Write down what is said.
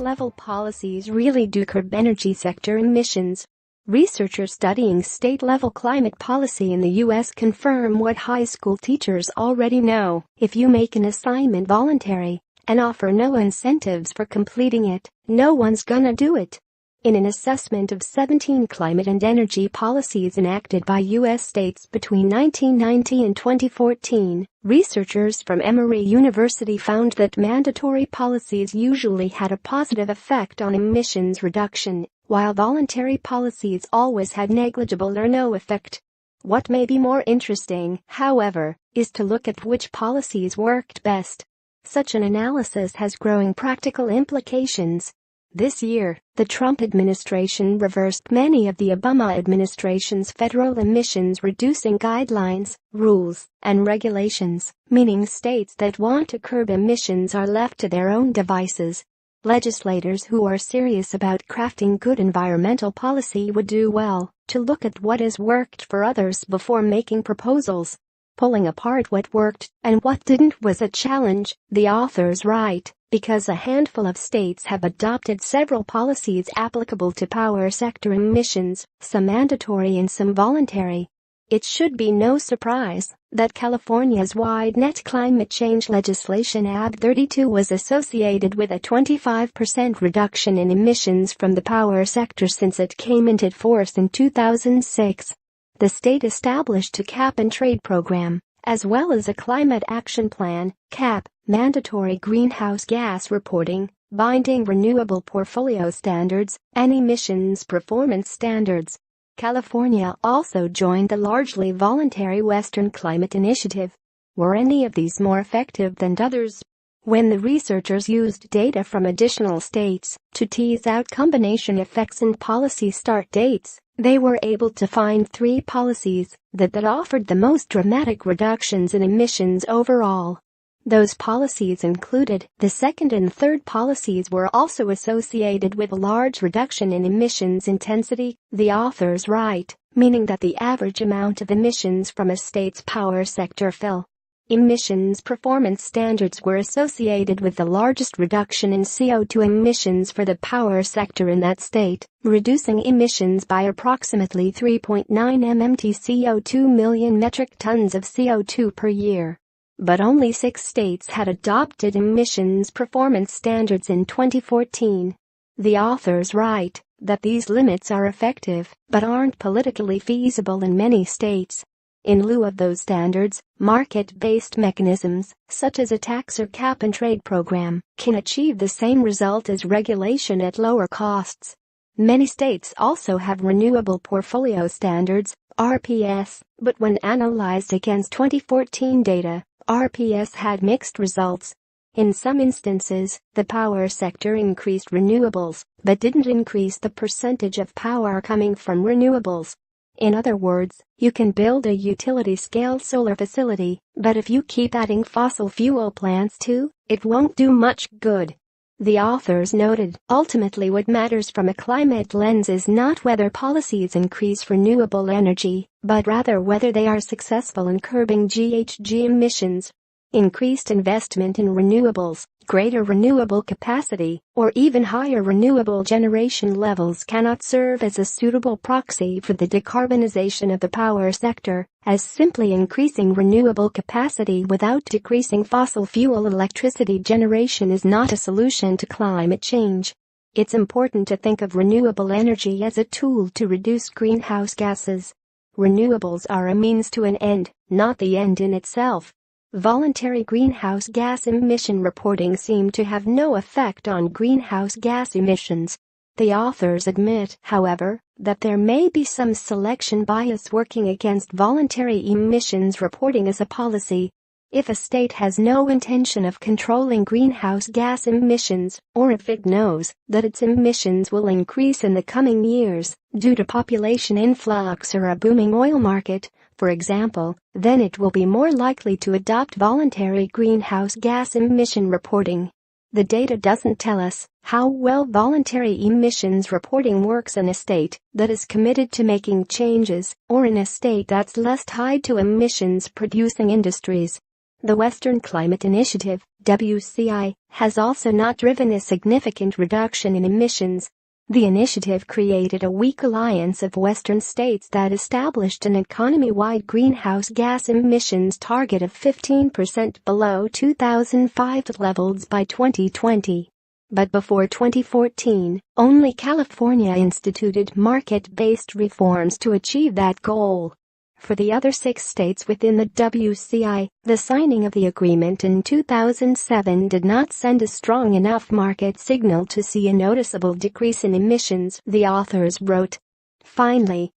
state-level policies really do curb energy sector emissions. Researchers studying state-level climate policy in the U.S. confirm what high school teachers already know: if you make an assignment voluntary and offer no incentives for completing it, no one's gonna do it. In an assessment of 17 climate and energy policies enacted by U.S. states between 1990 and 2014, researchers from Emory University found that mandatory policies usually had a positive effect on emissions reduction, while voluntary policies always had negligible or no effect. What may be more interesting, however, is to look at which policies worked best. Such an analysis has growing practical implications. This year, the Trump administration reversed many of the Obama administration's federal emissions-reducing guidelines, rules, and regulations, meaning states that want to curb emissions are left to their own devices. Legislators who are serious about crafting good environmental policy would do well to look at what has worked for others before making proposals. Pulling apart what worked and what didn't was a challenge, the authors write, because a handful of states have adopted several policies applicable to power sector emissions, some mandatory and some voluntary. It should be no surprise that California's wide net climate change legislation AB 32 was associated with a 25% reduction in emissions from the power sector since it came into force in 2006. The state established a cap-and-trade program, as well as a climate action plan, CAP, mandatory greenhouse gas reporting, binding renewable portfolio standards, and emissions performance standards. California also joined the largely voluntary Western Climate Initiative. Were any of these more effective than others? When the researchers used data from additional states to tease out combination effects and policy start dates, they were able to find 3 policies that offered the most dramatic reductions in emissions overall. Those policies included the second and third policies were also associated with a large reduction in emissions intensity, the authors write, meaning that the average amount of emissions from a state's power sector fell. Emissions performance standards were associated with the largest reduction in CO2 emissions for the power sector in that state, reducing emissions by approximately 3.9 mmt CO2 million metric tons of CO2 per year. But only 6 states had adopted emissions performance standards in 2014. The authors write that these limits are effective but aren't politically feasible in many states. In lieu of those standards, market-based mechanisms, such as a tax or cap-and-trade program, can achieve the same result as regulation at lower costs. Many states also have renewable portfolio standards, RPS, but when analyzed against 2014 data, RPS had mixed results. In some instances, the power sector increased renewables, but didn't increase the percentage of power coming from renewables. In other words, you can build a utility-scale solar facility, but if you keep adding fossil fuel plants too, it won't do much good. The authors noted, ultimately what matters from a climate lens is not whether policies increase renewable energy, but rather whether they are successful in curbing GHG emissions. Increased investment in renewables, greater renewable capacity, or even higher renewable generation levels cannot serve as a suitable proxy for the decarbonization of the power sector, as simply increasing renewable capacity without decreasing fossil fuel electricity generation is not a solution to climate change. It's important to think of renewable energy as a tool to reduce greenhouse gases. Renewables are a means to an end, not the end in itself. Voluntary greenhouse gas emission reporting seemed to have no effect on greenhouse gas emissions. The authors admit, however, that there may be some selection bias working against voluntary emissions reporting as a policy. If a state has no intention of controlling greenhouse gas emissions, or if it knows that its emissions will increase in the coming years due to population influx or a booming oil market, for example, then it will be more likely to adopt voluntary greenhouse gas emission reporting. The data doesn't tell us how well voluntary emissions reporting works in a state that is committed to making changes or in a state that's less tied to emissions-producing industries. The Western Climate Initiative, WCI, has also not driven a significant reduction in emissions. The initiative created a weak alliance of Western states that established an economy-wide greenhouse gas emissions target of 15% below 2005 levels by 2020. But before 2014, only California instituted market-based reforms to achieve that goal. For the other 6 states within the WCI, the signing of the agreement in 2007 did not send a strong enough market signal to see a noticeable decrease in emissions, the authors wrote. Finally,